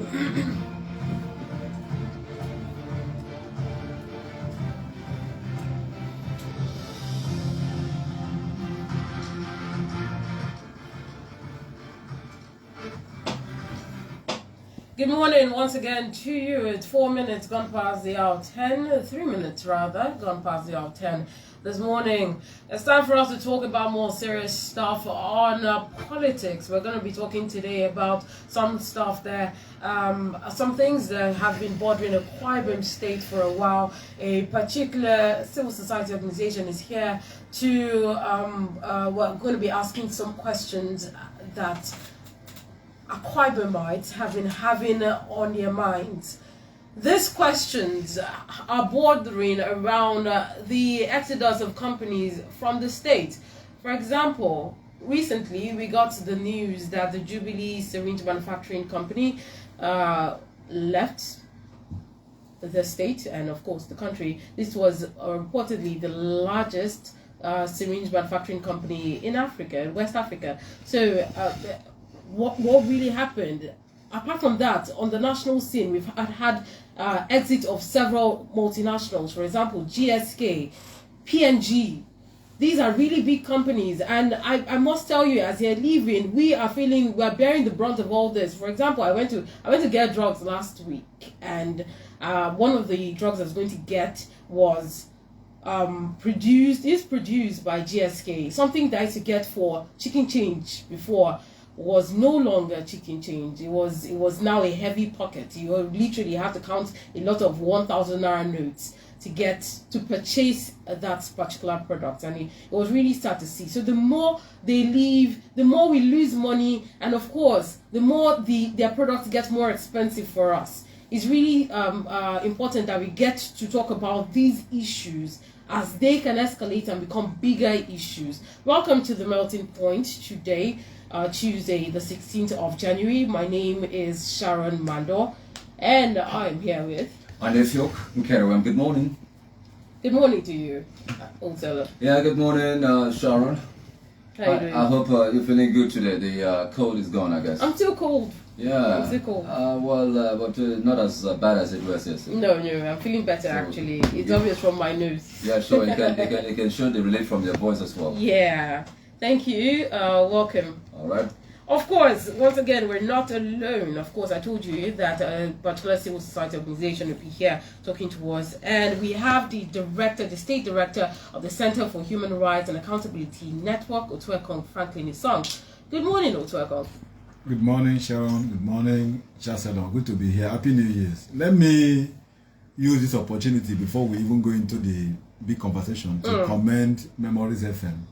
Good morning once again to you. It's 4 minutes gone past the hour 10, 3 minutes rather, gone past the hour 10 this morning. It's time for us to talk about more serious stuff on politics. We're going to be talking today about some stuff there, some things that have been bothering a Moribund state for a while. A particular civil society organization is here to, we're going to be asking some questions that Moribundites have been having on their minds. These questions are bordering around the exodus of companies from the state. For example, recently we got the news that the Jubilee Syringe Manufacturing Company left the state and of course the country. This was reportedly the largest syringe manufacturing company in Africa, in West Africa. So what really happened? Apart from that, on the national scene, we've had exit of several multinationals. For example, GSK, P&G. These are really big companies, and I must tell you, as they're leaving, we are bearing the brunt of all this. For example, I went to get drugs last week, and one of the drugs I was going to get was produced by GSK. Something that I used to get for chicken change before was no longer chicken change. It was now a heavy pocket. You literally have to count a lot of 1,000 naira notes to purchase that particular product, and it was really start to see. So the more they leave, the more we lose money, and of course the more their products get more expensive for us. It's really important that we get to talk about these issues as they can escalate and become bigger issues. Welcome to the Melting Point today, Tuesday the 16th of January. My name is Sharon Mando, and I'm here with Andesiok Mkerewan. Good morning. Good morning to you, Othello. Yeah, good morning, Sharon. How you doing? I hope you're feeling good today. The cold is gone, I guess. I'm still cold. Yeah. I'm still cold. But not as bad as it was yesterday. No, I'm feeling better actually. It's obvious from my nose. Yeah, sure. You can show the relief from your voice as well. Yeah. Thank you. Welcome. All right. Of course, once again, we're not alone. Of course, I told you that a particular civil society organization will be here talking to us. And we have the state director of the Center for Human Rights and Accountability Network, Otuekong Franklin Isong. Good morning, Otuekong. Good morning, Sharon. Good morning, Chancellor. Good to be here. Happy New Year's. Let me use this opportunity before we even go into the big conversation to commend Memories FM.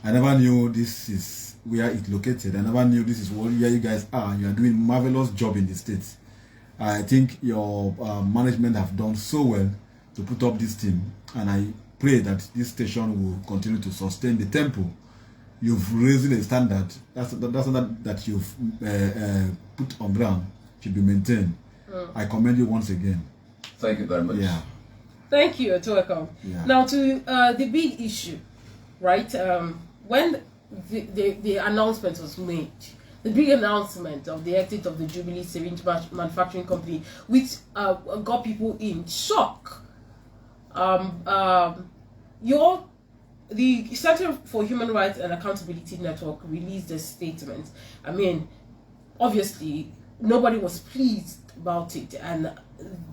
I never knew this is where it's located. I never knew this is where you guys are. You are doing a marvelous job in the States. I think your management have done so well to put up this team, and I pray that this station will continue to sustain the tempo. You've raised the standard. That's that you've put on ground should be maintained. I commend you once again. Thank you very much. Yeah. Thank you, Otuekong. Yeah. Now to the big issue, right? When the announcement was made, the big announcement of the exit of the Jubilee Syringe Manufacturing Company, which got people in shock. The Center for Human Rights and Accountability Network released a statement. I mean, obviously, nobody was pleased about it, and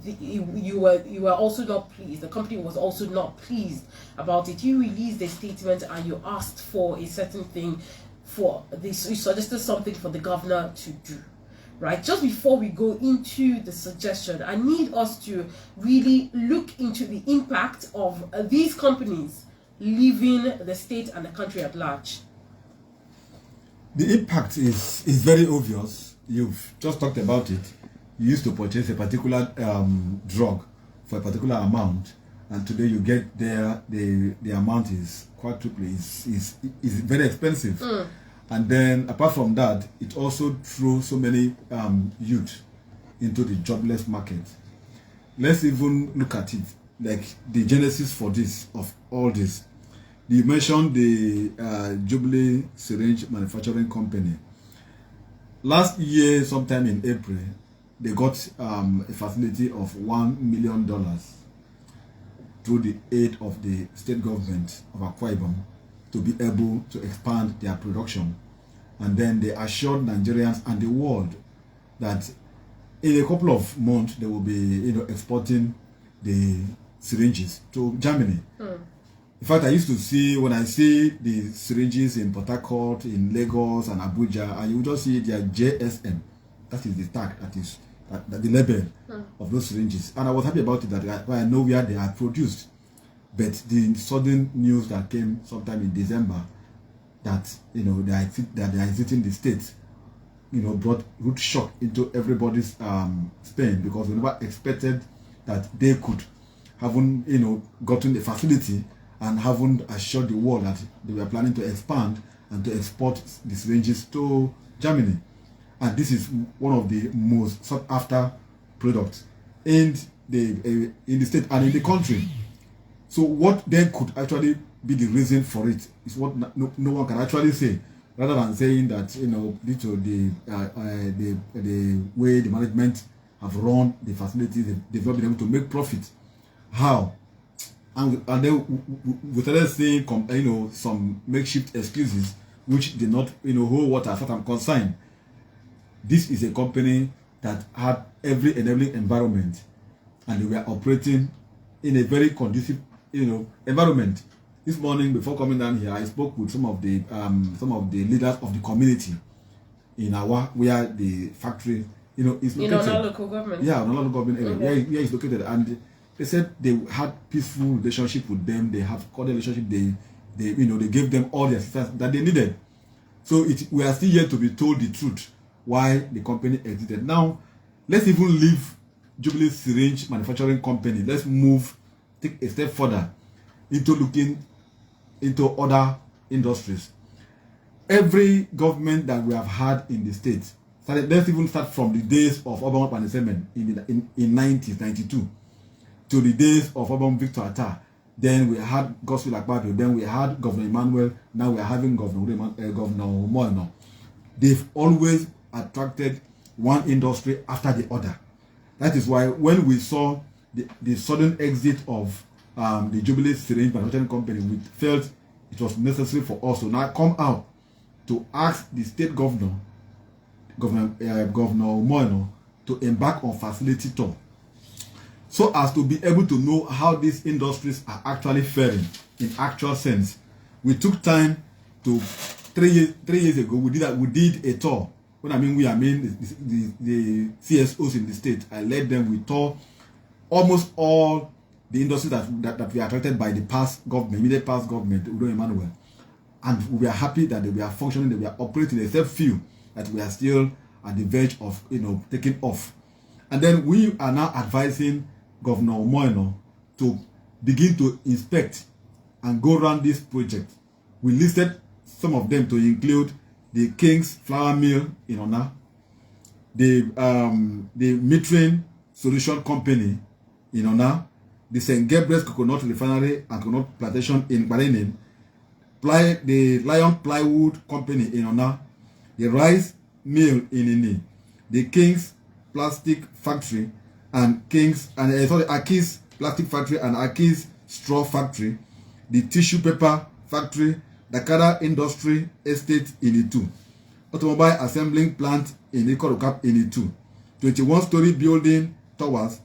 you were also not pleased. The company was also not pleased about it. You released a statement and you asked for a certain thing for this. You suggested something for the governor to do, right? Just before we go into the suggestion, I need us to really look into the impact of these companies leaving the state and the country at large. The impact is very obvious. You've just talked about it. You used to purchase a particular drug for a particular amount, and today you get there, the amount is quadruple, is very expensive. And then apart from that, it also throws so many youth into the jobless market. Let's even look at it, like the genesis for this, of all this. You mentioned the Jubilee Syringe Manufacturing Company. Last year, sometime in April, they got a facility of $1 million through the aid of the state government of Akwa Ibom to be able to expand their production. And then they assured Nigerians and the world that in a couple of months they will be exporting the syringes to Germany. In fact, I used to see, when I see the syringes in Port Harcourt, in Lagos and Abuja, and you just see their JSM. That is the tag, that is the label of those syringes. And I was happy about it, that I know where they are produced. But the sudden news that came sometime in December that they are exiting the state, brought root shock into everybody's spine, because we never expected that they could haven't gotten the facility and haven't assured the world that they were planning to expand and to export the syringes to Germany. And this is one of the most sought after products in the state and in the country. So what then could actually be the reason for it is what no one can actually say, rather than saying that due to the way the management have run the facilities, they've not been able to make profit. How? And then we started seeing some makeshift excuses which did not hold water as far as I'm concerned. This is a company that had every enabling environment, and they were operating in a very conducive environment. This morning, before coming down here, I spoke with some of the leaders of the community in Awa, where the factory is located. In our local government. Yeah, in our local government area, where it's located, and they said they had peaceful relationship with them. They have cordial relationship. They gave them all the assistance that they needed. So we are still yet to be told the truth why the company exited. Now, let's even leave Jubilee Syringe Manufacturing Company. Let's take a step further into looking into other industries. Every government that we have had in the state let's even start from the days of Obama Panisemen in 1992 to the days of Obama Victor Atta. Then we had Gospel Akpabio, then we had Governor Emmanuel, now we are having Governor Moino. They've always attracted one industry after the other. That is why when we saw the sudden exit of the Jubilee Syringe Manufacturing Company, we felt it was necessary for us to now come out to ask the state Governor Moino, to embark on facility tour, so as to be able to know how these industries are actually faring in actual sense. We took time to 3 years ago. We did a tour. When I mean the CSOs in the state, I led them. We toured almost all the industries that we attracted by the immediate past government, Udo Emmanuel, and we are happy that they are functioning, that we are operating, except few that we are still at the verge of taking off. And then we are now advising Governor Moino to begin to inspect and go around this project. We listed some of them to include the King's Flour Mill in Ona, the Mitrain Solution Company in Ona, the St. Gabriel's Coconut Refinery and Coconut Plantation in Barenin, the Lion Plywood Company in Ona, the Rice Mill in Ini, the King's Plastic Factory and Aki's Plastic Factory and Aki's Straw Factory, the Tissue Paper Factory, Dakara Industry Estate in Itu, Automobile Assembling Plant in Ikorokap in Itu, 21-story building towers,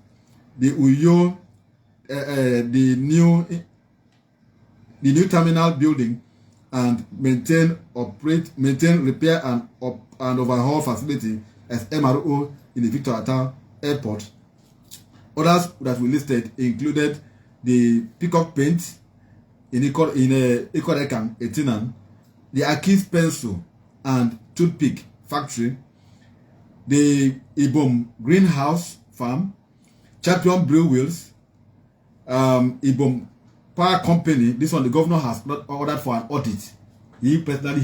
the Uyo, the new terminal building, and maintain, repair, and overhaul facility as MRO in the Victor Atta Airport. Others that we listed included the Peacock Paint in Ikorekang, Etinan, the Aki's Pencil and Toothpick Factory, the Ibom Greenhouse Farm, Champion Brew Wheels, Ibom Power Company. This one the governor has not ordered for an audit. He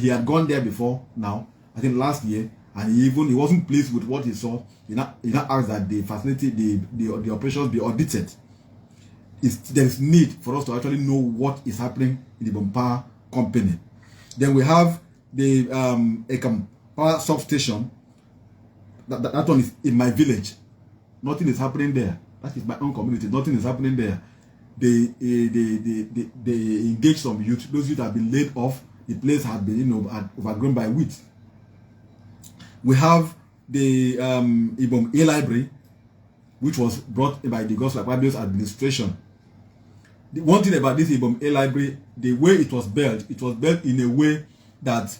had gone there before now, I think last year, and he wasn't pleased with what he saw. He now asked that the facility, the operations be audited. There is need for us to actually know what is happening in the Ibom Power Company. Then we have the Ekam Power Substation, that one is in my village. Nothing is happening there. That is my own community. Nothing is happening there. They engage some youth. Those youth have been laid off. The place has been, overgrown by wheat. We have the Ibom A Library, which was brought by the Govt administration. The one thing about this Ibom A Library, the way it was built in a way that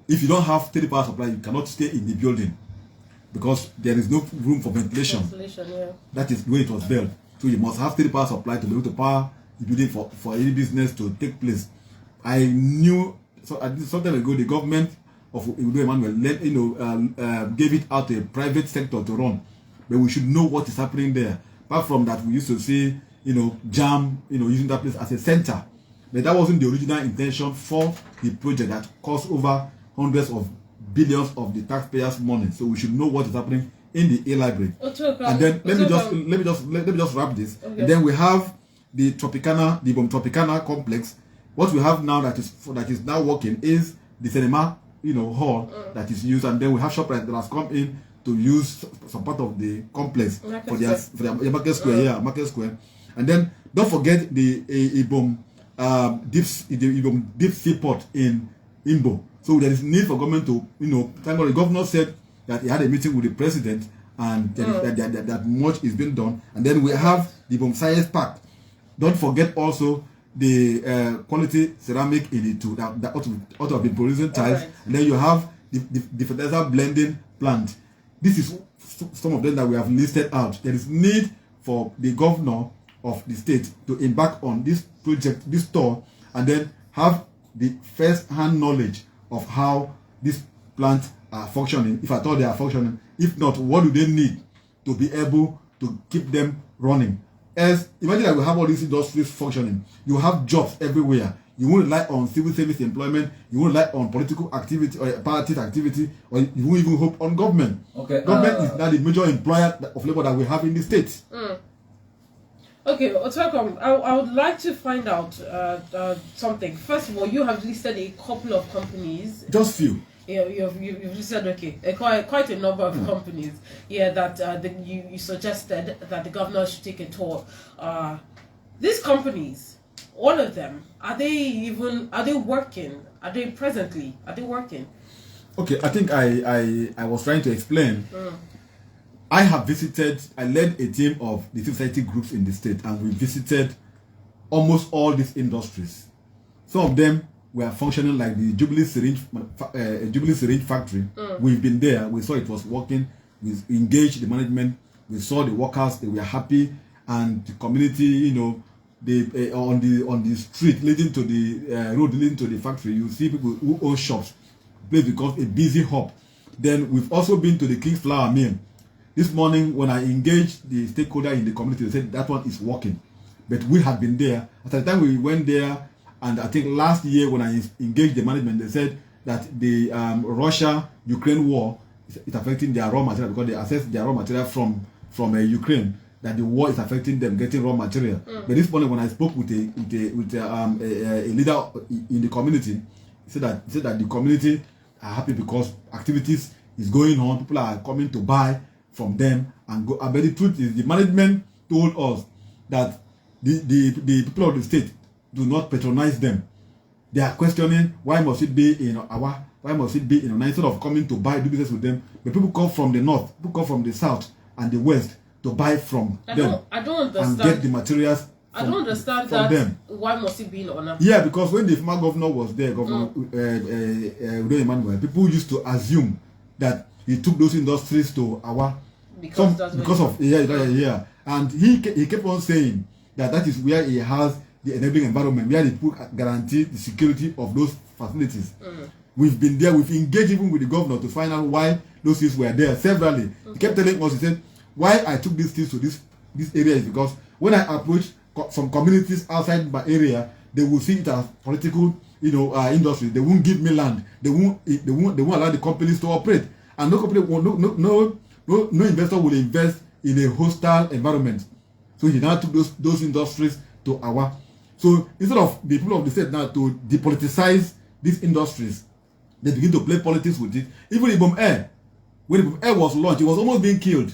if you don't have steady power supply, you cannot stay in the building because there is no room for ventilation. Yeah. That is the way it was built. So you must have steady power supply to be able to power the building for any business to take place. I knew some time ago the government of Emmanuel gave it out to a private sector to run, but we should know what is happening there. Apart from that, we used to see JAM using that place as a center, but that wasn't the original intention for the project that cost over hundreds of billions of the taxpayers' money. So we should know what is happening in the A Library. And then let me just wrap this. Okay. And then we have the Ibom Tropicana complex. What we have now that is now working is the cinema, hall that is used, and then we have ShopRite that has come in to use some part of the complex for their market square market square. And then don't forget the Ibom deep sea port in Imbo. So there is need for government to, thank God the governor said that he had a meeting with the president and that much is being done. And then we have the Ibom Science Park. Don't forget also the quality ceramic in it too, that ought to have been producing tiles. Right. And then you have the fertilizer blending plant. This is some of them that we have listed out. There is need for the governor of the state to embark on this project, this store, and then have the first-hand knowledge of how these plants are functioning, if at all they are functioning. If not, what do they need to be able to keep them running? As imagine that we have all these industries functioning, you have jobs everywhere. You won't rely on civil service employment, you won't rely on political activity or party activity, or you won't even hope on government. Okay. Government is now the major employer of labor that we have in the state. Okay, Otuakom, I would like to find out something. First of all, you have listed a couple of companies. Just few. Yeah, you've listed quite a number of companies. Yeah, that you suggested that the governor should take a tour. These companies, all of them, are they working? Are they working? Okay, I think I was trying to explain. I led a team of the civil society groups in the state, and we visited almost all these industries. Some of them were functioning like the Jubilee Syringe factory. We've been there, we saw it was working, we engaged the management, we saw the workers, they were happy, and the community, on the street leading to the road leading to the factory, you see people who own shops. The place becomes a busy hub. Then we've also been to the King's Flour Mill. This morning, when I engaged the stakeholder in the community, they said that one is working. But we had been there. At the time we went there, and I think last year when I engaged the management, they said that the Russia-Ukraine war is affecting their raw material because they access their raw material from Ukraine, that the war is affecting them getting raw material. But this morning when I spoke with a leader in the community, he said that the community are happy because activities is going on, people are coming to buy from them and go. But the truth is, the management told us that the people of the state do not patronize them. They are questioning why must it be in Awa, why must it be in Ona, instead of coming to do business with them. But people come from the north, people come from the south and the west to buy from them. I don't understand. And get the materials. I don't understand from that. Them. Why must it be in Ona? Yeah, because when the former governor was there, Governor Emmanuel, people used to assume that he took those industries to Awa because of and he kept on saying that is where he has the enabling environment, where they guarantee the security of those facilities. We've been there, we've engaged even with the governor to find out why those things were there severally. He kept telling us, he said, why I took these things to this area is because when I approached some communities outside my area, they will see it as political, industry. They won't give me land. They won't allow the companies to operate. And no company, no investor will invest in a hostile environment. So he now took those industries to Awa. So instead of the people of the state now to depoliticize these industries, they begin to play politics with it. Even Ibom Air, when the Ibom Air was launched, it was almost being killed.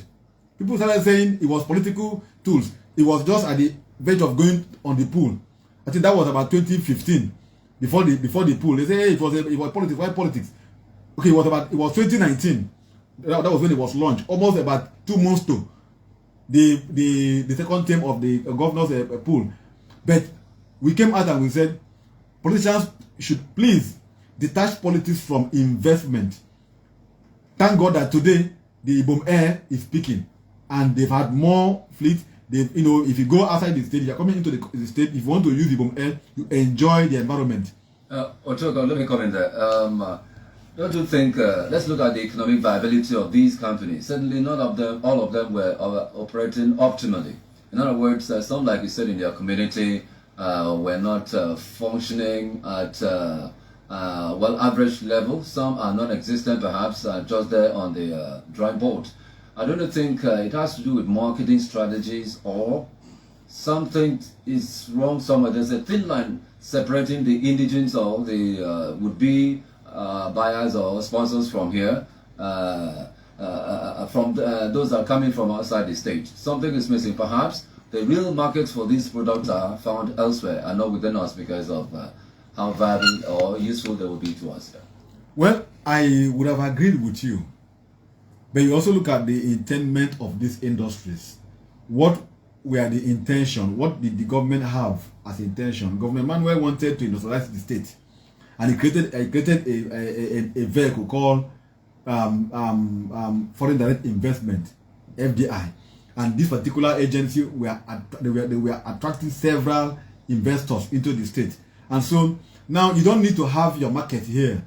People started saying it was political tools. It was just at the verge of going on the pool. I think that was about 2015. Before the pool, they say, hey, it was politics. Why politics? Okay, it was 2019. That was when it was launched. Almost about 2 months to the second term of the governor's pool. But we came out and we said, politicians should please detach politics from investment. Thank God that today the Ibom Air is peaking, and they've had more fleet. If you go outside the state, you're coming into the state. If you want to use Ibom Air, you enjoy the environment. Ochogo, let me comment there. Don't you think, let's look at the economic viability of these companies. Certainly all of them were operating optimally. In other words, some, like you said, in their community were not functioning at average level. Some are non-existent, perhaps just there on the drawing board. I don't think it has to do with marketing strategies, or something is wrong somewhere. There's a thin line separating the indigents or the would-be buyers or sponsors from here, from those that are coming from outside the state. Something is missing. Perhaps the real markets for these products are found elsewhere and not within us because of how viable or useful they will be to us. Well, I would have agreed with you. But you also look at the intent of these industries. What were the intention? What did the government have as intention? Governor Manuel wanted to industrialize the state, and he created a vehicle called Foreign Direct Investment, FDI. And this particular agency they were attracting several investors into the state. And so now you don't need to have your market here,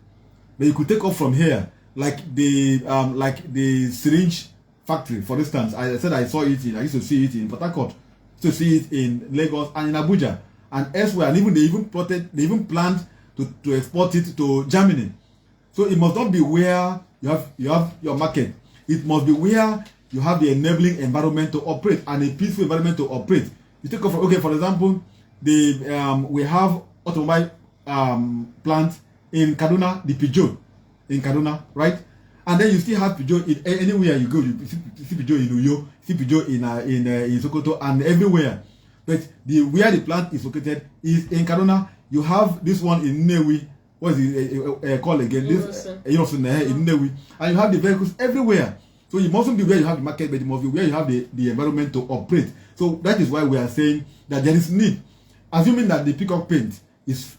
but you could take off from here. Like the syringe factory, for instance. I said I used to see it in Port Harcourt, to see it in Lagos and in Abuja and elsewhere, and even they even planned to export it to Germany. So it must not be where you have your market. It must be where you have the enabling environment to operate and a peaceful environment to operate. You take off, okay, for example, we have automobile plant in Kaduna, the Peugeot in Kaduna, right? And then you still have Peugeot in anywhere you go. You see Peugeot in Uyo, you see Peugeot in Sokoto, and everywhere. But where the plant is located is in Kaduna. You have this one in Nnewi. What is it called again? In Nnewi. And you have the vehicles everywhere. So it mustn't be where you have the market, but it must be where you have the environment to operate. So that is why we are saying that there is need. Assuming that the peacock paint is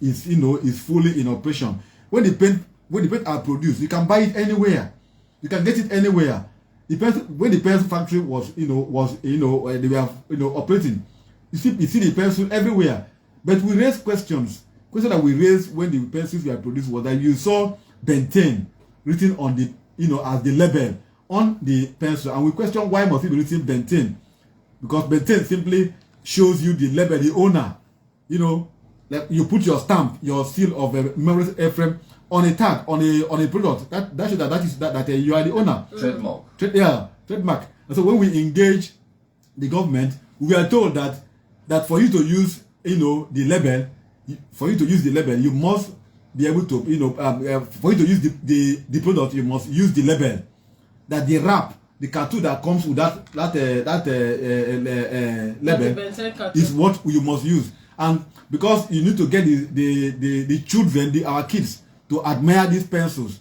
fully in operation. When the paint are produced, you can buy it anywhere. You can get it anywhere. When the pencil factory was they were operating, you see the pencil everywhere. But we raised questions. Question that we raised when the pencils were produced was that you saw Benten written on the as the label on the pencil, and we question why must it be written Benten? Because Benten simply shows you the label, the owner. Like you put your stamp, your seal of a memory airframe on a tag, on a product. That shows that you are the owner. Trademark. Trademark. And so when we engage the government, we are told that for you to use the label, you must be able to for you to use the product, you must use the label. That the wrap, the cartoon that comes with that label is what you must use. And because you need to get the children, our kids, to admire these pencils,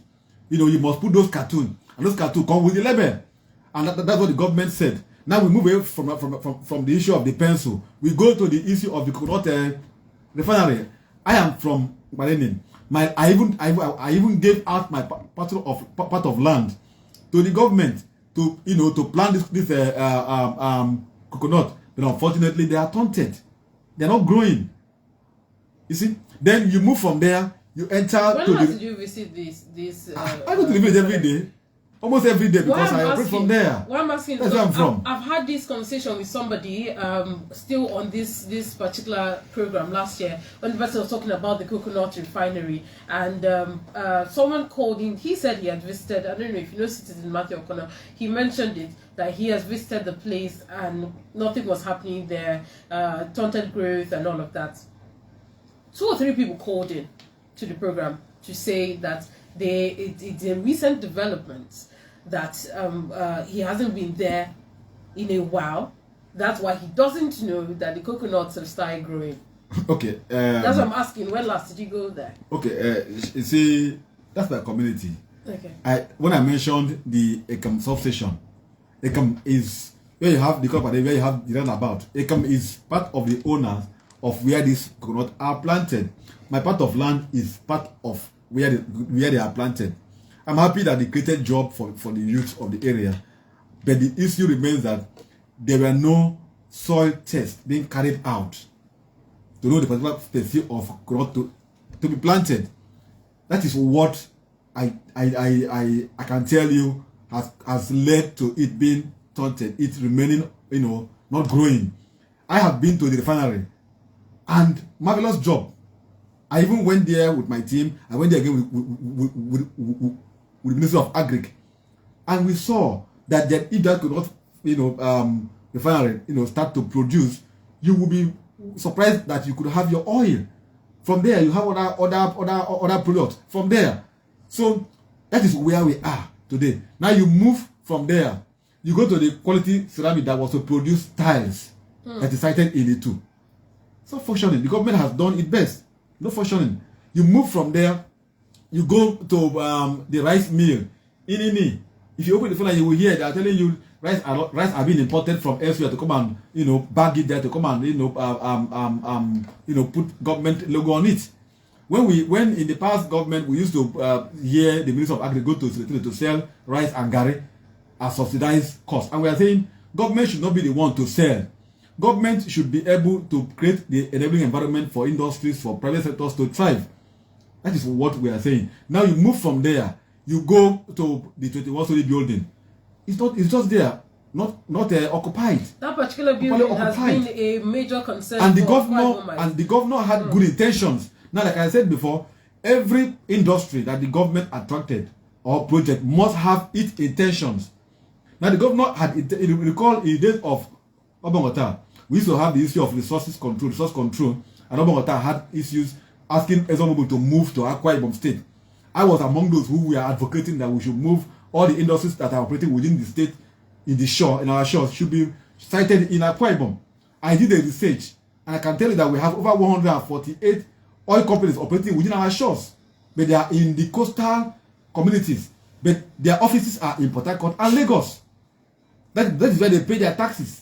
you must put those cartoons, and those cartoons come with the label. And that's what the government said. Now we move away from the issue of the pencil. We go to the issue of the coconut refinery. I am from Barenin. I even gave out my part of land to the government to plant this coconut, but unfortunately they are taunted. They are not growing. You see. Then you move from there. You enter. When did you visit this? I go to the village every day. Almost every day, because I operate from there. What I'm asking, that's where I'm from. I've had this conversation with somebody still on this particular program last year when the person was talking about the coconut refinery, and someone called in. He said he had visited. I don't know if you know Citizen Matthew O'Connor. He mentioned it, that he has visited the place and nothing was happening there, taunted growth and all of that. 2 or 3 people called in to the program to say that it's a recent development that he hasn't been there in a while. That's why he doesn't know that the coconuts have started growing. Okay. That's what I'm asking. When last did you go there? Okay. You see, that's my community. Okay. When I mentioned the Ekam substation, Ekam is where you have the company, where you have the roundabout. Ekam is part of the owners of where these coconuts are planted. My part of land is part of where they are planted. I'm happy that they created job for the youth of the area, but the issue remains that there were no soil tests being carried out to know the particular species of coconut to be planted. That is what I can tell you has led to it being taunted, it remaining, not growing. I have been to the refinery, and marvelous job. I even went there with my team. I went there again with the Ministry of Agric, and we saw that if that could not, refinery, start to produce, you will be surprised that you could have your oil. From there, you have other products. From there, so that is where we are today. Now you move from there, you go to the quality ceramic that was to produce tiles that is cited in the 2. It's not functioning. The government has done its best. Not functioning. You move from there, you go to the rice mill. If you open the phone and you will hear they are telling you rice are being imported from elsewhere to come and bag it there to come and put government logo on it. When in the past government we used to hear the Minister of Agri go to sell rice and gari at subsidized cost, and we are saying government should not be the one to sell. Government should be able to create the enabling environment for industries, for private sectors to thrive. That is what we are saying. Now you move from there, you go to the 21-story building. It's just there, not occupied. That particular building has been a major concern. And the governor had good intentions. Now, like I said before, every industry that the government attracted or project must have its intentions. Now, the governor had, recall in the days of Obangota, we used to have the issue of resource control, and Obangota had issues asking ExxonMobil to move to Akwa Ibom State. I was among those who were advocating that we should move all the industries that are operating within the state, in our shores, should be sited in Akwa Ibom. I did the research, and I can tell you that we have over 148 oil companies operating within our shores, but they are in the coastal communities, but their offices are in Port Harcourt and Lagos. That is where they pay their taxes.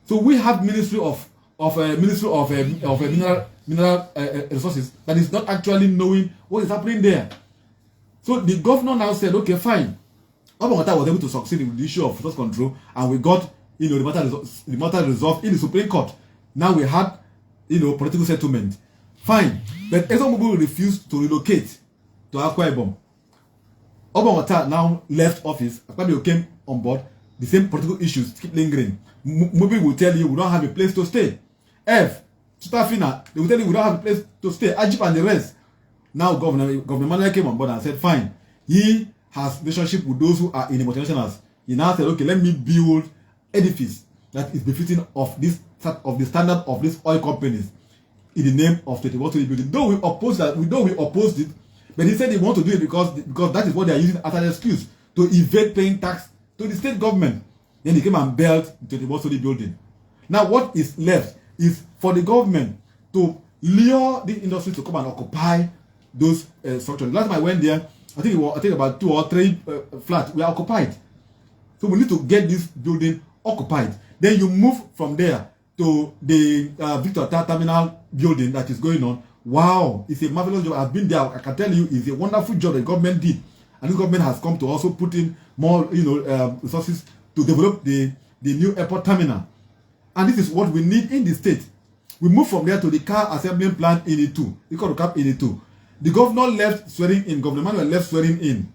So we have Ministry of Mineral Resources that is not actually knowing what is happening there. So the governor now said, okay, fine. Obangota was able to succeed in the issue of resource control, and we got the matter resolved in the Supreme Court. Now we had political settlement. Fine. But ExxonMobil refused to relocate to Akwa Ibom. Obangota now left office. Akwa came on board. The same political issues keep lingering. Mobil will tell you we don't have a place to stay. Chitafina, they will tell you we don't have a place to stay. Ajip and the rest. Now Governor Manuel came on board and said, fine. He has relationship with those who are in the multinationals. He now said, okay, let me build edifice that is befitting of the standard of these oil companies in the name of 21-story building. Though we opposed it, but he said he want to do it because that is what they are using as an excuse to evade paying tax to the state government. Then he came and built the 21-story building. Now what is left is for the government to lure the industry to come and occupy those structures. Last time I went there, I think about 2 or 3 flats were occupied. So we need to get this building occupied. Then you move from there to the Victor Terminal building that is going on. Wow, it's a marvelous job. I've been there. I can tell you, it's a wonderful job the government did, and the government has come to also put in more, resources to develop the new airport terminal. And this is what we need in the state. We move from there to the car assembling plant in E2. We call the cap in E2. The governor left swearing in. Governor Emmanuel left swearing in.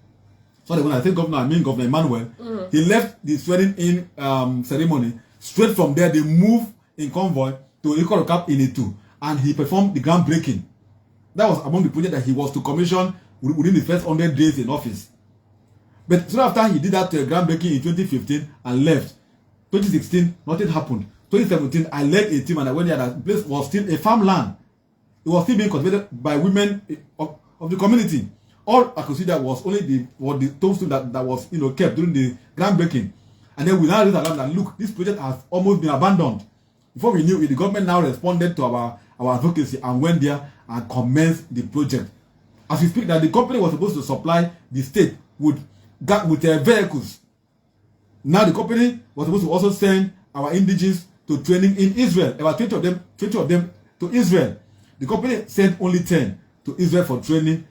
Sorry, when I say governor, I mean Governor Emmanuel. He left the swearing in ceremony. Straight from there, they move in convoy to the cap in E2. And he performed the groundbreaking. That was among the projects that he was to commission within the first 100 days in office. But soon after he did that groundbreaking in 2015 and left. 2016, nothing happened. 2017, I led a team and I went there. That place was still a farmland. It was still being cultivated by women of the community. all I could see that was only the tombstone that was kept during the groundbreaking. And then we now raised alarm that look, this project has almost been abandoned. Before we knew it, the government now responded to our advocacy and went there and commenced the project. As we speak, that the company was supposed to supply the state with vehicles. Now the company was supposed to also send our indigenes to training in Israel. About 20 of them to Israel. The company sent only 10 to Israel for training,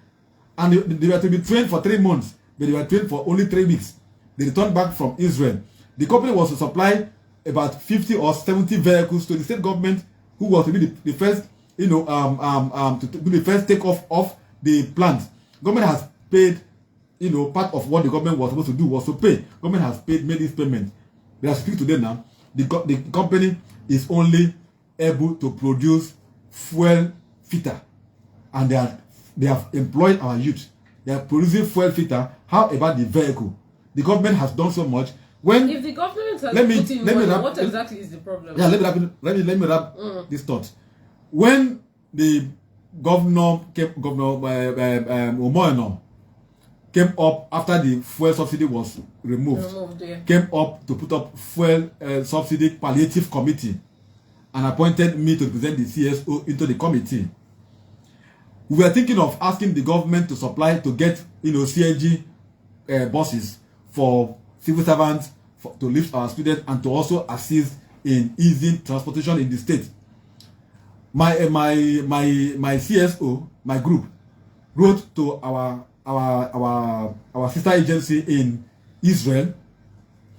and they were to be trained for 3 months, but they were trained for only 3 weeks. They returned back from Israel. The company was to supply about 50 or 70 vehicles to the state government, who was to be the first, to do the first takeoff of the plant. Government has paid, part of what the government was supposed to do was to pay. Government has made this payment. But as we speak today now, the company is only able to produce fuel filter, and they have employed our youth. They are producing fuel filter. How about the vehicle? The government has done so much. If the government has put in money, what exactly is the problem? Yeah, let me wrap this thought. When the governor Omoyeno came up after the fuel subsidy was removed, came up to put up fuel subsidy palliative committee and appointed me to present the CSO into the committee. We were thinking of asking the government to get CNG buses for civil servants to lift our students and to also assist in easing transportation in the state. My CSO, my group, wrote to our sister agency in Israel,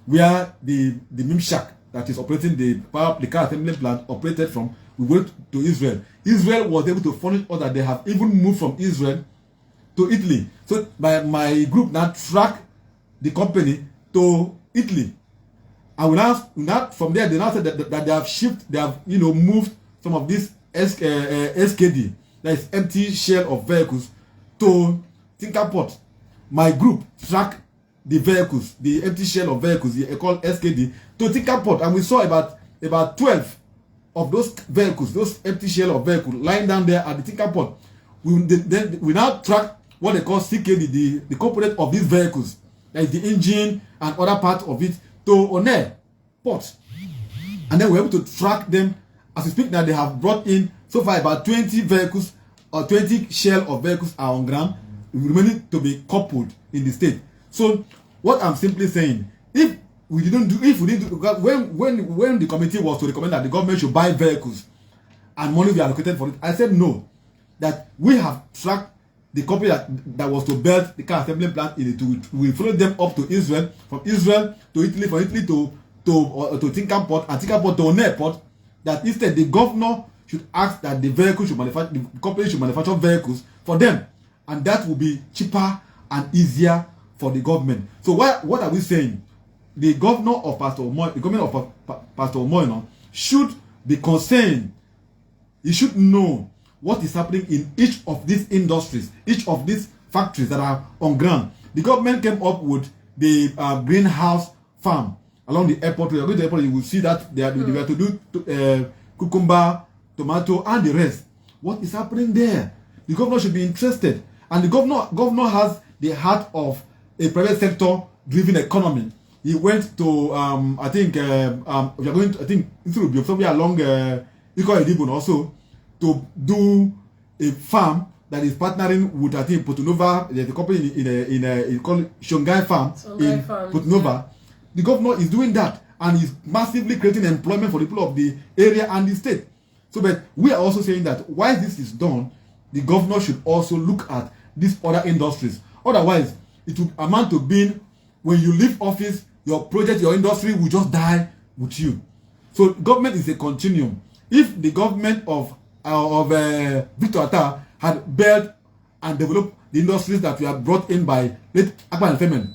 where the Mimshak that is operating the car assembly plant operated from. We went to Israel. Israel was able to furnish us that they have even moved from Israel to Italy. So my group now tracked the company to Italy, and we now from there they now said that they have moved some of this SKD, that is empty shell of vehicles, to Tinkerport. My group tracked the vehicles, the empty shell of vehicles, called SKD, to Tinkerport, and we saw about 12 of those vehicles, those empty shell of vehicles, lying down there at the Tinkerport. We now track what they call CKD, the component of these vehicles, that is the engine and other parts of it, to One port. And then we're able to track them. As we speak now, they have brought in so far about 20 vehicles or 20 shell of vehicles are on ground, remaining to be coupled in the state. So what I'm simply saying, when the committee was to recommend that the government should buy vehicles and money be allocated for it, I said no, that we have tracked the company that was to build the car assembly plant in Italy. We followed them up to Israel, from Israel to Italy, from Italy to Tinkerport, and Tinkerport to One port. That instead the governor should ask that the company should manufacture vehicles for them, and that will be cheaper and easier for the government. So what are we saying? The governor of Pastor Omoyeno, the government of Pastor Omoyeno should be concerned. He should know what is happening in each of these industries, each of these factories that are on ground. The government came up with the greenhouse farm along the airport. When you go to the airport, you will see that they were to do cucumber, tomato, and the rest. What is happening there? The governor should be interested, and the governor has the heart of a private sector driven economy. He went to I think we are going to, I think it will be somewhere along Iko Edibon also, to do a farm that is partnering with, I think, Portonova. There's a company in called Shongai Farm in Portonova. Yeah. The governor is doing that, and is massively creating employment for the people of the area and the state. So, but we are also saying that while this is done, the governor should also look at these other industries. Otherwise, it will amount to being, when you leave office, your project, your industry will just die with you. So, government is a continuum. If the government of Victor Atta had built and developed the industries that were brought in by late Akpabio and Femen,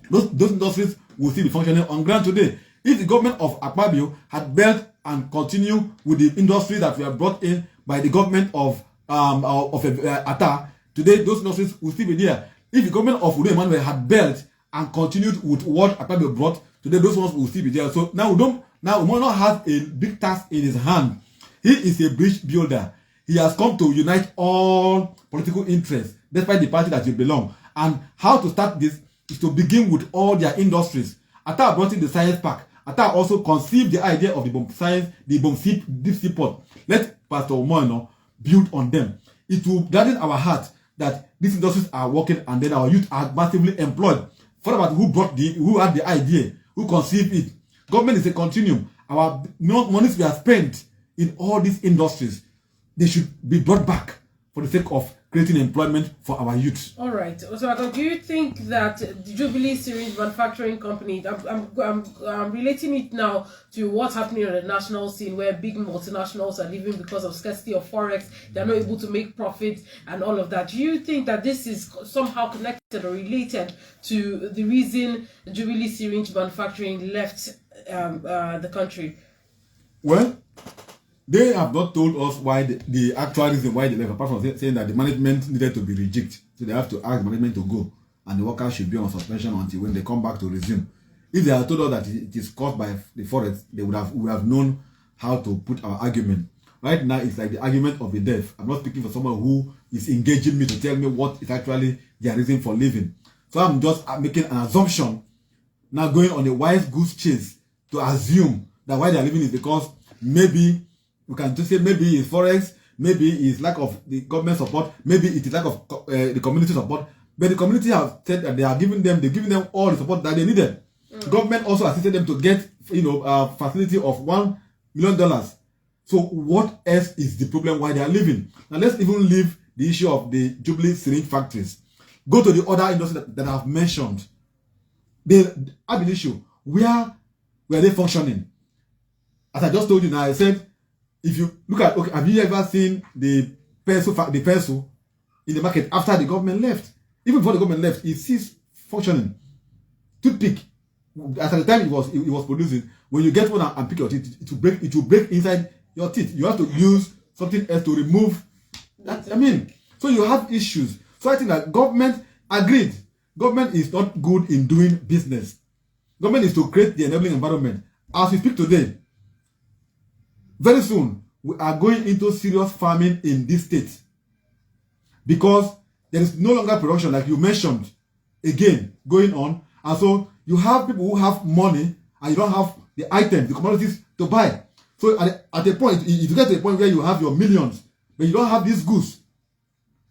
those industries will still be functioning on ground today. If the government of Akpabio had built and continued with the industries that were brought in by the government of Atta, today those industries will still be there. If the government of Udo Emmanuel had built and continued with what Akpabio brought, today those ones will still be there. So now Umono has a big task in his hand. He is a bridge builder. He has come to unite all political interests despite the party that you belong. And how to start this is to begin with all their industries. Ata brought in the science park. Ata also conceived the idea of the bomb science, the bomb deep sea port. Let Pastor Omono build on them. It will gladden our heart that these industries are working and then our youth are massively employed. What about who had the idea, who conceived it? Government is a continuum. Our monies we have spent in all these industries, they should be brought back for the sake of creating employment for our youth. All right. So, do you think that the Jubilee Syringe Manufacturing Company, I'm relating it now to what's happening on the national scene where big multinationals are leaving because of scarcity of forex, they're not able to make profit and all of that. Do you think that this is somehow connected or related to the reason Jubilee Syringe Manufacturing left the country? Well, they have not told us why the actual reason why they left, apart from saying that the management needed to be rejected. So they have to ask management to go, and the workers should be on suspension until when they come back to resume. If they had told us that it is caused by the forest, we would have known how to put our argument. Right now, it's like the argument of the deaf. I'm not speaking for someone who is engaging me to tell me what is actually their reason for leaving. So I'm just making an assumption, now going on a wise goose chase to assume that why they are leaving is because maybe we can just say maybe it's forex, maybe it's lack of the government support, maybe it is lack of the community support. But the community have said that they're giving them all the support that they needed. Government also assisted them to get a facility of $1 million. So what else is the problem why they are leaving? Now let's even leave the issue of the Jubilee syringe factories. Go to the other industries that I have mentioned. They have an issue. Where were they functioning? As I just told you now, I said, if you look at, have you ever seen the pencil in the market after the government left? Even before the government left, it ceased functioning. Toothpick, at the time it was producing, when you get one and pick your teeth, it will break inside your teeth. You have to use something else to remove that. So you have issues. So I think that government agreed. Government is not good in doing business. Government is to create the enabling environment. As we speak today, very soon, we are going into serious farming in this state because there is no longer production, like you mentioned, again, going on. And so you have people who have money and you don't have the items, the commodities to buy. So at a point, if you get to a point where you have your millions, but you don't have these goods,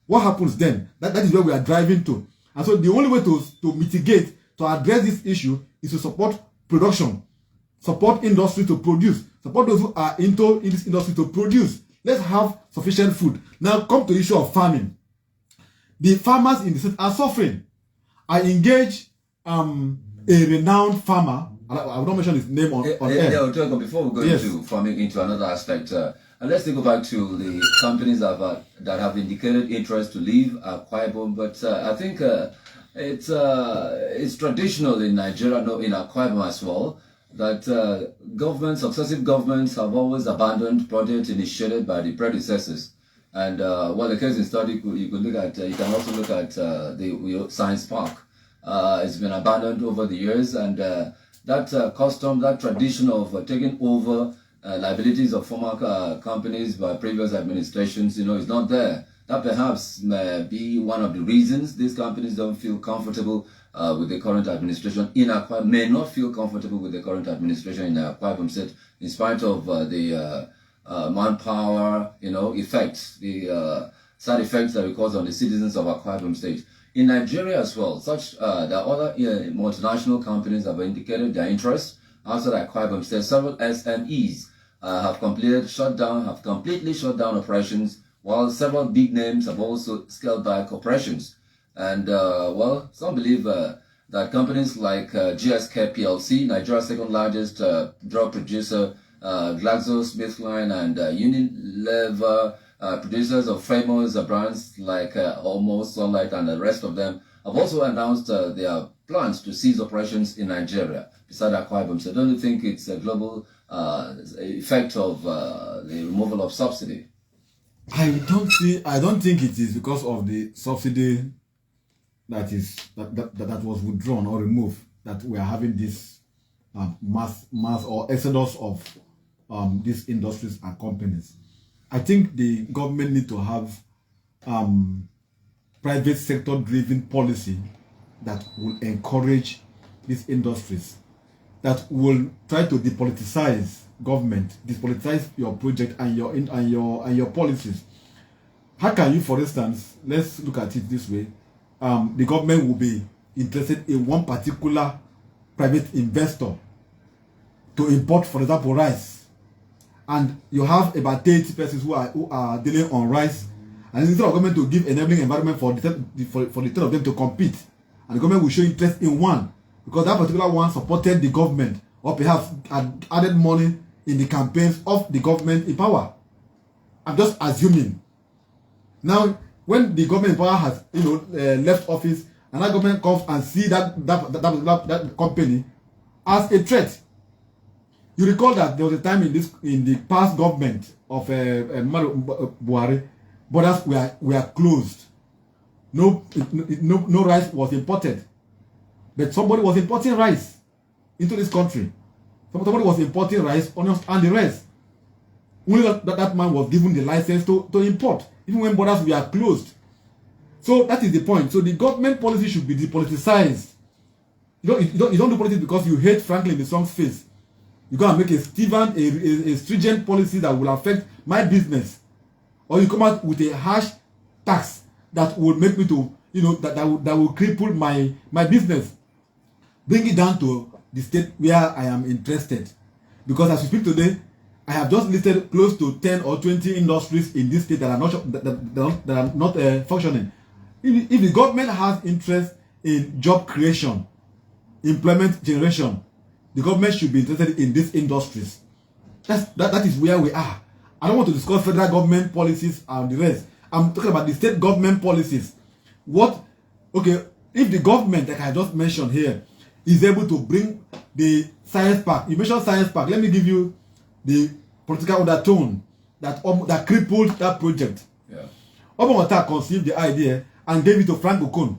what happens then? That is where we are driving to. And so the only way to mitigate, to address this issue is to support production, support industry to produce, support those who are in this industry to produce. Let's have sufficient food. Now come to the issue of farming. The farmers in the state are suffering. I engage a renowned farmer. I will not mention his name on air. Yeah, before we go into farming into another aspect, let's go back to the companies that have indicated interest to leave Akwa Ibom. But I think it's traditional in Nigeria, in Akwa Ibom as well, that successive governments have always abandoned projects initiated by the predecessors. And the case in study, you can also look at the science park. It's been abandoned over the years, and that custom, that tradition of taking over liabilities of former companies by previous administrations, is not there. That perhaps may be one of the reasons these companies don't feel comfortable with the current administration in Akwa, may not feel comfortable with the current administration in Akwa Ibom State, in spite of the manpower, effects, the side effects that it cause on the citizens of Akwa Ibom State. In Nigeria as well, there are other multinational companies that have indicated their interest outside Akwa Ibom State. Several SMEs have completely shut down operations, while several big names have also scaled back operations. And some believe that companies like GSK PLC, Nigeria's second largest drug producer, GlaxoSmithKline, and Unilever, producers of famous brands like Almost, Sunlight, and the rest of them, have also announced their plans to cease operations in Nigeria beside Akwa Ibom. So don't you think it's a global effect of the removal of subsidy? I don't think it is because of the subsidy that was withdrawn or removed that we are having this mass or exodus of these industries and companies. I think the government need to have private sector driven policy that will encourage these industries, that will try to depoliticize government, depoliticize your project and your policies. How can you, for instance, let's look at it this way, the government will be interested in one particular private investor to import, for example, rice, and you have about 30 persons who are dealing on rice, and instead of government to give enabling environment for the 10 of them to compete, and the government will show interest in one because that particular one supported the government or perhaps added money in the campaigns of the government in power. I'm just assuming. Now, when the government in power has left office, and that government comes and see that company as a threat. You recall that there was a time in the past government of Buhari, borders were closed. No rice was imported, but somebody was importing rice into this country. Somebody was importing rice, onions, and the rest. Only that man was given the license to import, even when borders were closed. So that is the point. So the government policy should be depoliticized. You don't do politics because you hate Franklin the song's face. You gotta make a stringent policy that will affect my business, or you come out with a harsh tax that will make me to that will cripple my business. Bring it down to the state where I am interested, because as we speak today, I have just listed close to 10 or 20 industries in this state that are not functioning. If the government has interest in job creation, employment generation, the government should be interested in these industries. That is where we are. I don't want to discuss federal government policies and the rest. I'm talking about the state government policies. If the government, like I just mentioned here, is able to bring the science park. You mentioned science park. Let me give you the political undertone that crippled that project. Yeah. Obama conceived the idea and gave it to Frank Okon,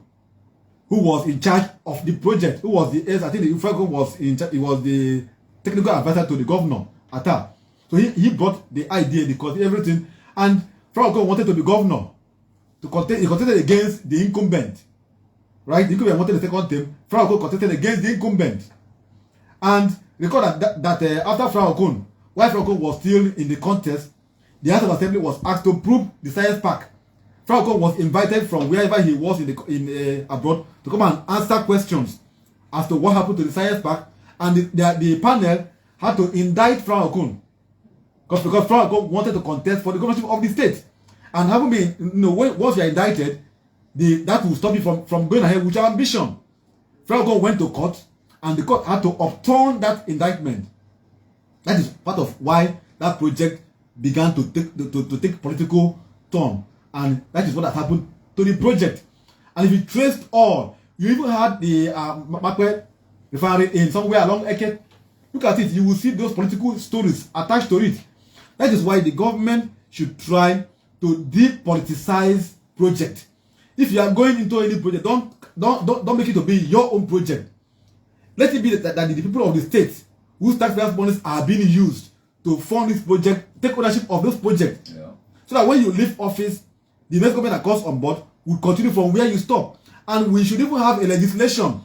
who was in charge of the project, who was Frank Okon was in charge, he was the technical advisor to the governor, Atta. So he brought the idea, everything, and Frank Okon wanted to be governor. He contested against the incumbent. Right? The incumbent wanted the second term. Frank Okon contested against the incumbent. And recall that after Frank Okon, while Frank Okon was still in the contest, the House of Assembly was asked to prove the science park. Frank Okon was invited from wherever he was in abroad to come and answer questions as to what happened to the science park, and the panel had to indict Frank Okon because Frank Okon wanted to contest for the governorship of the state, and having been once you are indicted, that will stop you from going ahead with your ambition. Frank Okon went to court, and the court had to upturn that indictment. That is part of why that project began to take political turn. And that is what has happened to the project. And if you traced all, you even had the Makwe refinery in somewhere along Eke. Look at it, you will see those political stories attached to it. That is why the government should try to depoliticize project. If you are going into any project, don't make it to be your own project. Let it be that the people of the state whose taxpayers' monies are being used to fund this project take ownership of those projects. Yeah. So that when you leave office, the next government that comes on board will continue from where you stop. And we should even have a legislation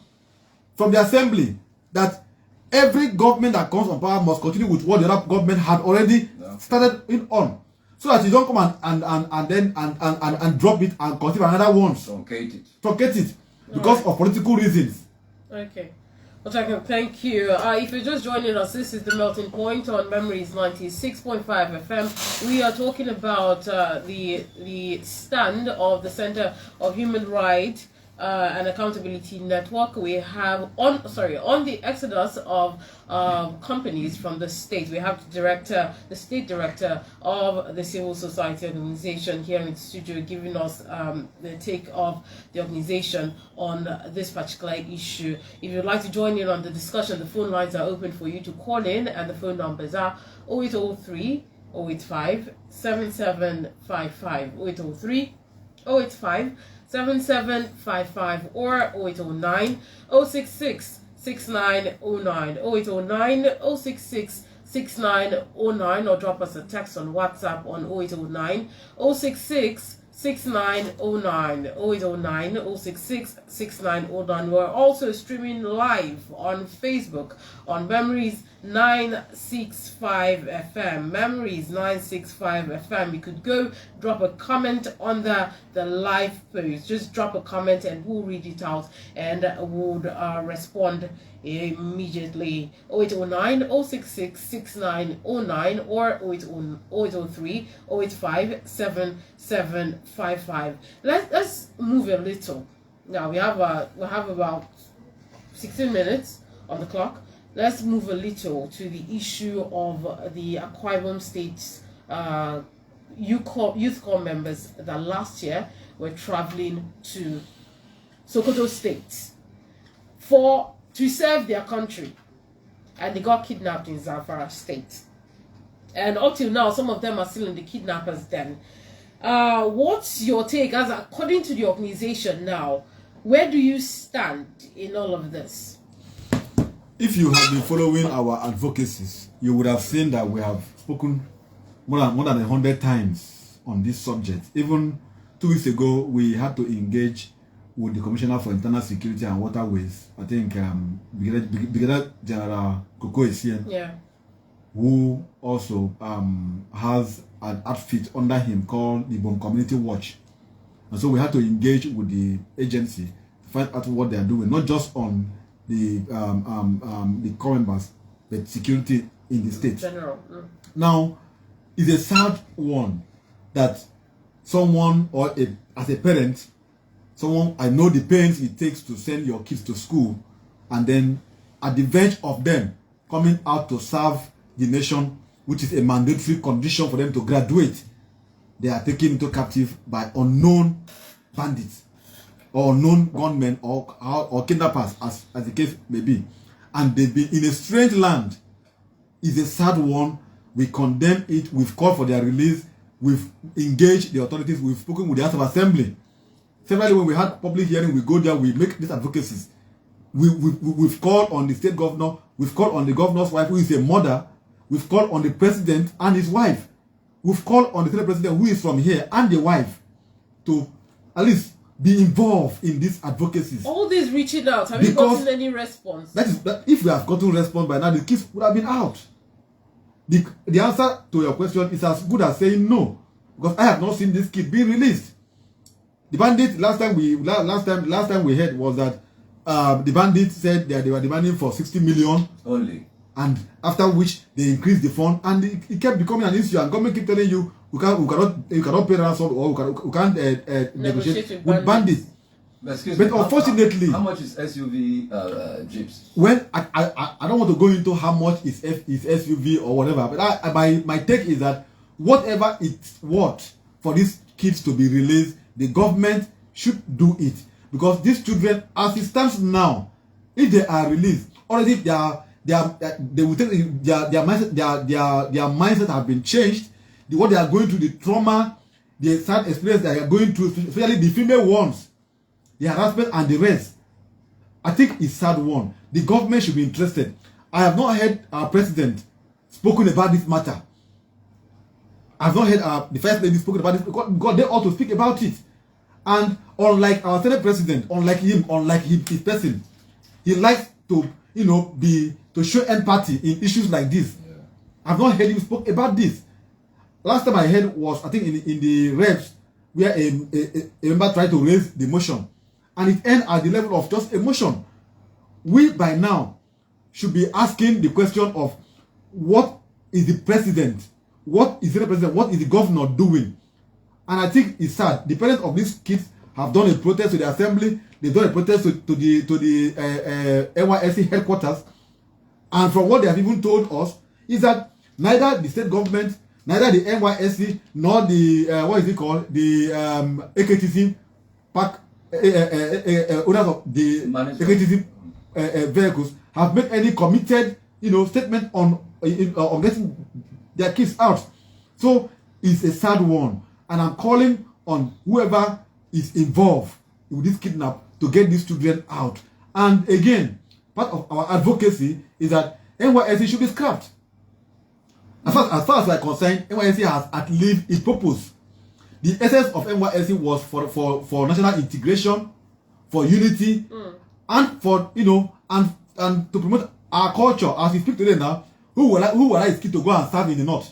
from the assembly that every government that comes on power must continue with what the other government had already started in on. So that you don't come and drop it and continue another one. Truncate it because of political reasons. Okay. Well, thank you. If you're just joining us, this is the Melting Point on Memories 96.5 FM. We are talking about the stand of the Center of Human Rights and Accountability Network. We have on the exodus of companies from the state. We have the state director of the civil society organization here in the studio, giving us the take of the organization on this particular issue. If you'd like to join in on the discussion, the phone lines are open for you to call in, and the phone numbers are 0803 085 7755 0803 085 7755 or 0809 066 6909 0809 066 6909, or drop us a text on WhatsApp on 0809 066 6909 0809 066 6909. We're also streaming live on Facebook on Memories 965 FM. Memories 965 FM. You could go drop a comment on the live post. Just drop a comment and we'll read it out and would respond immediately. 0809 066 6909 or 0803 085 7755. Let's move a little. Now we have about 16 minutes on the clock. Let's move a little to the issue of the Akwa Ibom State's youth corps members that last year were traveling to Sokoto State to serve their country, and they got kidnapped in Zamfara State. And up till now, some of them are still in the kidnappers' den. What's your take, as according to the organization now? Where do you stand in all of this? If you have been following our advocacies, you would have seen that we have spoken more than 100 times on this subject. Even 2 weeks ago, we had to engage with the Commissioner for Internal Security and Waterways. I think Brigadier General Koko Essien, who also has an outfit under him called the Ibom Community Watch. And so we had to engage with the agency to find out what they are doing, not just on the corps members, but security in the state. General. Now, it's a sad one that someone as a parent, I know the pains it takes to send your kids to school, and then at the verge of them coming out to serve the nation, which is a mandatory condition for them to graduate, they are taken into captive by unknown bandits or unknown gunmen or kidnappers, as the case may be. And they've been in a strange land. It's a sad one. We condemn it. We've called for their release. We've engaged the authorities. We've spoken with the House of Assembly. Severally, when we had public hearing, we go there, we make these advocacies. We've called on the state governor. We've called on the governor's wife, who is a mother. We've called on the president and his wife. We've called on the state president, who is from here, and the wife, to at least be involved in these advocacies. All this reaching out, have you gotten any response? That if we have gotten response by now, the kids would have been out. The answer to your question is as good as saying no, because I have not seen this kid being released. The bandit last time we heard was that the bandits said that they were demanding for 60 million only, and after which they increased the fund, and it kept becoming an issue. And government keep telling you you cannot pay ransom, or you can't negotiate with bandits. But unfortunately, how much is SUV jeeps? Well, I don't want to go into how much is SUV or whatever, but my take is that whatever it's worth for these kids to be released, the government should do it, because these children, as it stands now, if they are released, already they will take their mindset have been changed. What they are going through, the trauma, the sad experience they are going through, especially the female ones, the harassment and the rest. I think it's sad one. The government should be interested. I have not heard our president spoken about this matter. I have not heard the first lady spoken about it, because they ought to speak about it. And unlike our Senate president, unlike his person, he likes to to show empathy in issues like this. Yeah. I've not heard him spoke about this. Last time I heard was, I think, in the reps, where a member tried to raise the motion, and it ended at the level of just a motion. We by now should be asking the question of what is the president, what is the president, what is the governor doing? And I think it's sad. The parents of these kids have done a protest to the assembly. They've done a protest to the NYSC headquarters. And from what they have even told us is that neither the state government, neither the NYSC, nor the the AKTC park owners of the AKTC vehicles have made any committed statement on getting their kids out. So it's a sad one. And I'm calling on whoever is involved with this kidnap to get these children out. And again, part of our advocacy is that NYSC should be scrapped. As far as we are concerned, NYSC has outlived its purpose. The essence of NYSC was for national integration, for unity, and for and to promote our culture. As we speak today now, who will like his kid to go and serve in the north?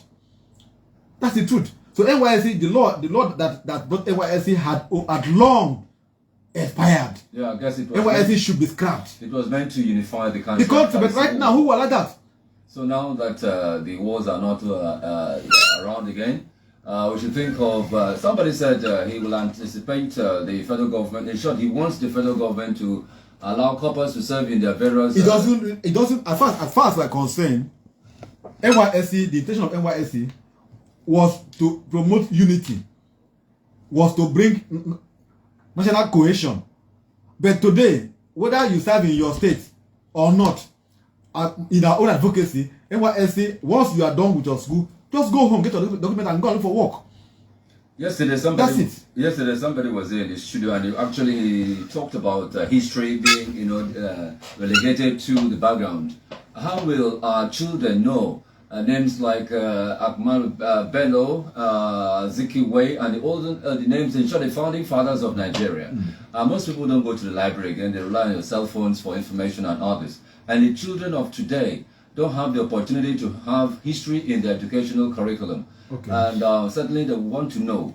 That's the truth. So NYSC, the law that brought NYSC had long expired. Yeah, I guess it was. NYSC should be scrapped. It was meant to unify the country. But right now, who will like that? So now that the wars are not around again, we should think of, somebody said he will anticipate the federal government. In short, he wants the federal government to allow coppers to serve in their various... It doesn't, as far as we're concerned, NYSC, the intention of NYSC was to promote unity, was to bring national cohesion. But today, whether you serve in your state or not, in our own advocacy, NYSC, once you are done with your school, just go home, get your document, and go and look for work. Yesterday, somebody was in the studio, and he talked about history being, relegated to the background. How will our children know names like Akmal Bello, Zikiwe, and the names, in short, the founding fathers of Nigeria? Most people don't go to the library again; they rely on their cell phones for information and others. And the children of today don't have the opportunity to have history in their educational curriculum. Okay. And certainly they want to know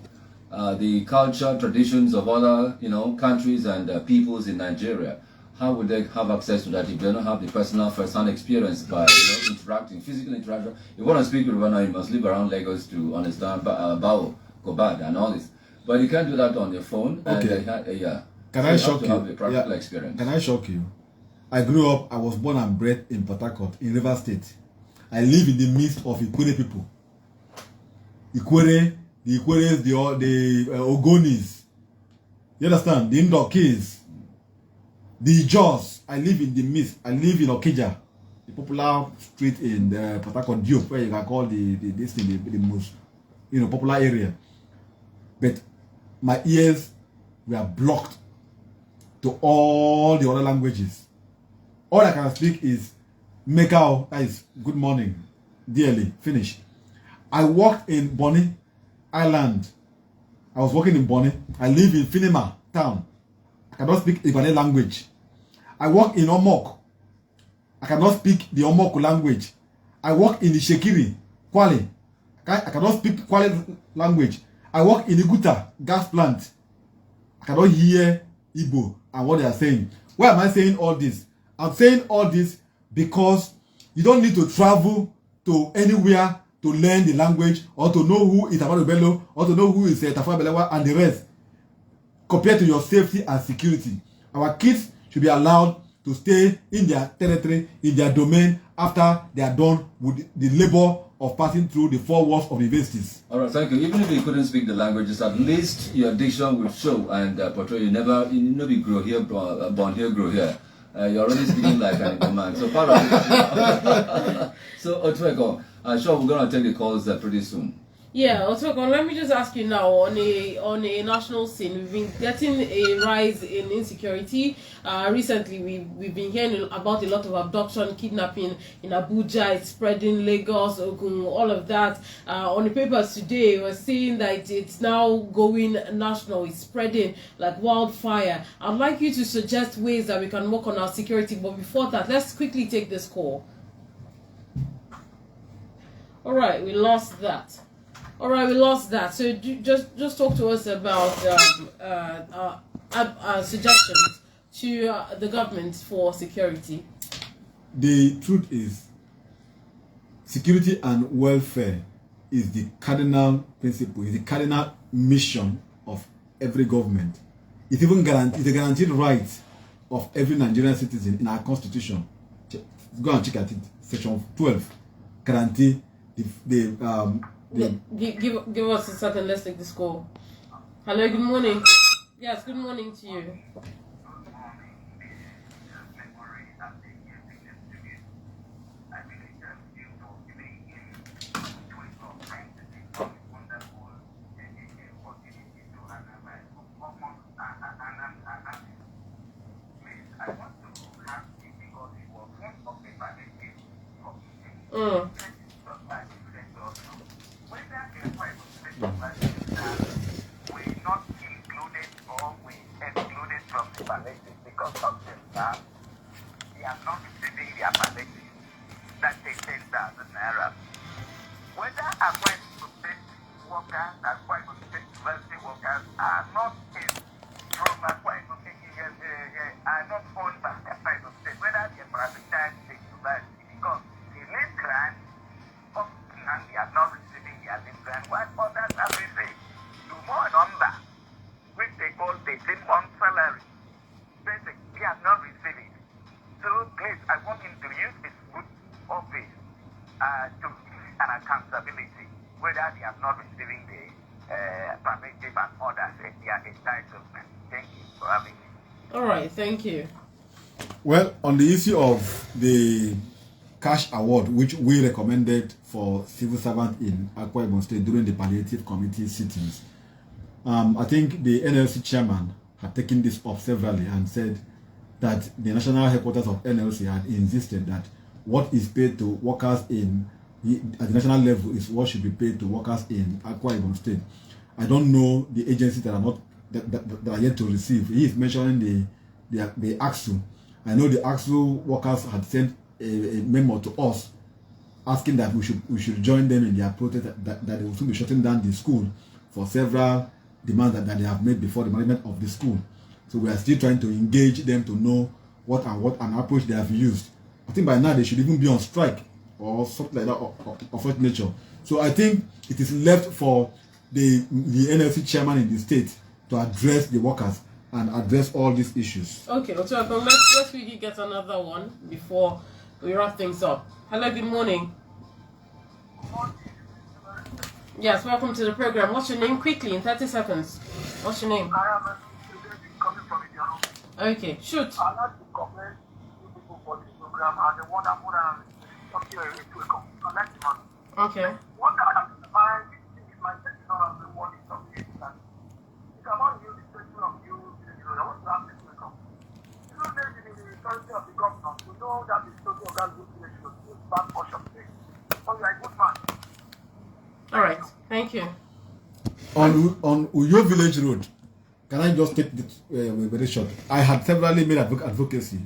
the culture, traditions of other countries and peoples in Nigeria. How would they have access to that if they don't have the personal first-hand experience by interacting, physical interaction? If you want to speak Yoruba now, you must live around Lagos to understand Bao, Kobad, and all this. But you can't do that on your phone. Okay. And, Can I shock you? Have a practical experience. Can I shock you? I grew up, I was born and bred in Port Harcourt, in River State. I live in the midst of Ikwere people. The Ikweres, the Ogonis. You understand? The Ndokis. The Jaws. I live in the midst. I live in Okija, the popular street in Port Harcourt, Diop, where you can call the most popular area. But my ears were blocked to all the other languages. All I can speak is Mekao, that is good morning, dearly, finish. I worked in Bonny Island. I was working in Bonny. I live in Finima town. I cannot speak Igbo language. I work in Omok. I cannot speak the Omok language. I work in the Shekiri, Kwale. I cannot speak Kwale language. I work in Iguta gas plant. I cannot hear Igbo and what they are saying. Why am I saying all this? I'm saying all this because you don't need to travel to anywhere to learn the language or to know who is Amadu Bello or to know who is Tafa Belewa and the rest, compared to your safety and security. Our kids should be allowed to stay in their territory, in their domain, after they are done with the labor of passing through the 4 walls of the universities. All right, thank you. Even if you couldn't speak the languages, at least your diction will show and portray. You never be grow here, born here, grow here. You're already speaking like an man. So part of it. So Otweko, sure, we're gonna take the calls pretty soon. Yeah, Otweko, let me just ask you now, on a national scene, we've been getting a rise in insecurity. Recently, we've been hearing about a lot of abduction, kidnapping in Abuja. It's spreading, Lagos, Ogun, all of that. On the papers today, we're seeing that it's now going national. It's spreading like wildfire. I'd like you to suggest ways that we can work on our security. But before that, let's quickly take this call. All right, we lost that. So just talk to us about suggestions to the government for security. The truth is, security and welfare is the cardinal principle, is the cardinal mission of every government. It's even it's a guaranteed right of every Nigerian citizen in our constitution. Go and check at it. Section 12 guarantee give us a second. Let's take this call. Hello, good morning. Yes, good morning to you. palliative because of the staff, they are not receiving their palliative. That takes 10,000 naira. Whether Akwa Ibom State workers, Akwa Ibom State University workers are not from Akwa Ibom are not owned by Akwa Ibom State, whether they are privatized the university, because the leave grant and they are not receiving their leave grant, while others have received to more number, which they call the 18-month salary. They are not receiving. So please, I want him to use his good office to give an accountability, whether they are not receiving the palliative and others, they are entitled. Thank you for having me. All right, thank you. Well, on the issue of the cash award, which we recommended for civil servants in Akwa Ibom State during the palliative committee sittings, I think the NLC chairman had taken this up severally and said that the national headquarters of NLC had insisted that what is paid to workers at the national level is what should be paid to workers in Akwa Ibom State. I don't know the agencies that are not that are yet to receive. He is mentioning the AXU. I know the AXU workers had sent a memo to us asking that we should join them in their protest that they will soon be shutting down the school for several demands that they have made before the management of the school. So we are still trying to engage them to know what an approach they have used. I think by now they should even be on strike or something like that of such nature. So I think it is left for the NLC chairman in the state to address the workers and address all these issues. Okay, so let's really get another one before we wrap things up. Hello, good morning. Yes, welcome to the program. What's your name? Quickly, in 30 seconds. What's your name? I am a student coming from India. Okay, shoot. I'd like to commend you people for this program and the wonderful talking welcome. I like the man. Okay. What I have in mind is my question on the one is of this. It's about you, the question of you, I want to ask this welcome. You know, maybe in the authority of the governor, we know that the story of that good relations is bad portion of things. So you are a good man. All right, thank you. On Uyo Village Road, can I just take this very short? I had severally made advocacy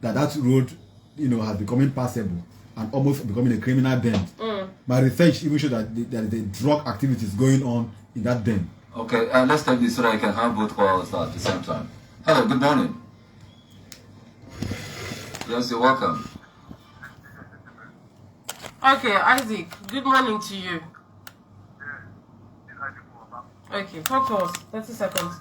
that road, has become impassable and almost becoming a criminal den. My research even showed that there is a drug activities going on in that den. Okay, let's take this so that I can have both calls at the same time. Hello, good morning. Yes, you're welcome. Okay, Isaac, good morning to you. Okay, talk to us. 30 seconds.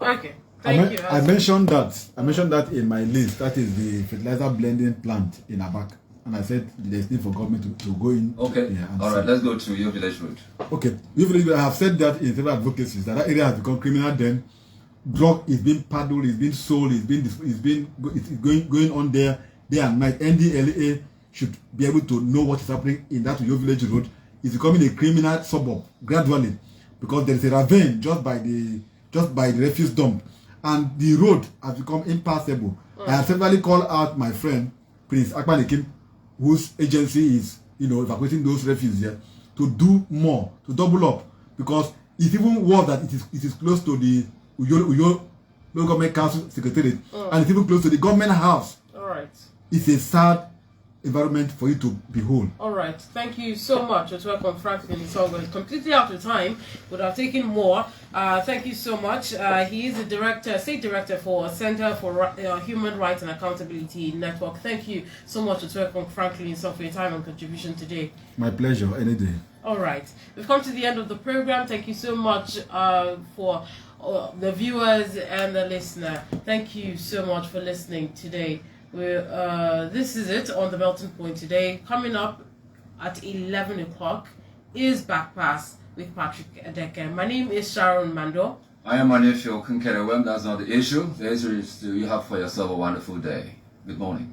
Okay. Thank you. I mentioned that in my list. That is the fertilizer blending plant in Abak, and I said there's need for government to go in. Okay. All right. Let's go to your village road. Okay. Your village road. I have said that in several advocacies that area has become criminal. Then drug is being paddled, is being sold, it's going on there day and night. NDLA should be able to know what is happening in that your village road. It's becoming a criminal suburb gradually because there is a ravine just by the refuse dump. And the road has become impassable. I have severally called out my friend, Prince Akpanikim, whose agency is, evacuating those refuse here, to do more, to double up. Because it's even worse that it is close to the Uyo Local Government Council Secretariat. And it's even close to the government house. All right. It's a sad environment for you to behold. All right. Thank you so much. It's welcome, Franklin. It's always completely out of time. Would have taken more. Thank you so much. He is the state director for Center for Human Rights and Accountability Network. Thank you so much. It's welcome, Franklin, for your time and contribution today. My pleasure. Any day. All right. We've come to the end of the program. Thank you so much for the viewers and the listener. Thank you so much for listening today. This is it on the Melting Point today. Coming up at 11 o'clock is Back Pass with Patrick Adeke. My name is Sharon Mando. I am Manifio Kunkerewem. That's not the issue. The issue is you have for yourself a wonderful day. Good morning.